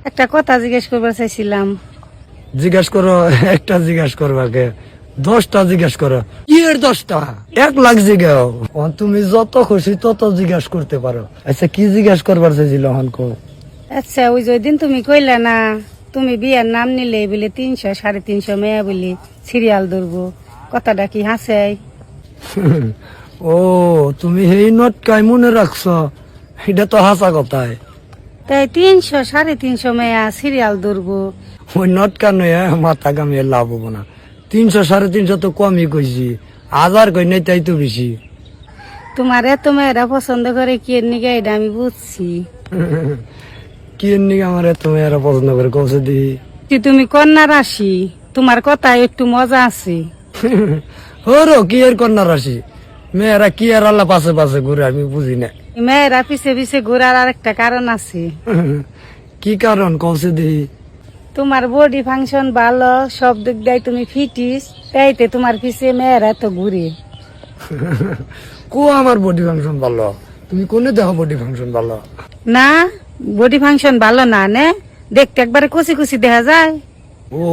একটা কথা জিজ্ঞেস করবার চাইছিলাম। জিজ্ঞাসা করো, একটা জিজ্ঞাসা করবাকে 10টা জিজ্ঞাসা করো। কি এর 10টা? 1 লাখ জিজ্ঞাও। তুমি যত খুশি তত জিজ্ঞাসা করতে পারো। আচ্ছা, কি জিজ্ঞাসা করবার চাইছিল হনকো? আচ্ছা, ওই যে দিন তুমি কইলা না তুমি বিয়ার নাম নিলে বলে 300 350 মেয়া বলি সিরিয়াল ধরবো, কথাটা কি হাসে? ও, তুমি এই নটকাই মনে রাখছো? এটা তো হাসা কথায়। তাই 300 350 মেয়া সিরিয়াল ধরবো। ওই নটকা নয়, মাথা কামিয়ে লাভ হবো না। 300 350 তো কমই কইছি, 1000 কই নাই তাই তো বেশি। তোমার এত মেয়েরা পছন্দ করে কি এর নিগে এটা আমি বুঝছি। কি এর নিকে আমার এত মেয়েরা পছন্দ করে কৌছে দি? কি তুমি কন্যা রাশি, তোমার কথায় একটু মজা আছে। হরো কি এর কন্যা রাশি? মেয়েরা কি আর আল্লাহ পাশে পাশে ঘুরে আমি বুঝি না। মেয়েরা পিছে পিছে ঘোরার আর একটা কারণ আছে। কি কারণ কৌছে দি? তোমার বডি ফাংশন ভালো, সব দিক দিয়ে তুমি ফিটিস, তাইতে তোমার পিছে মেয়েরা তো ঘুরে। কো আমার বডি ফাংশন ভালো? তুমি কোনে দেখো বডি ফাংশন ভালো? না, বডি ফাংশন ভালো না নে, দেখতে একবারে কুচি কুচি দেখা যায়। ও,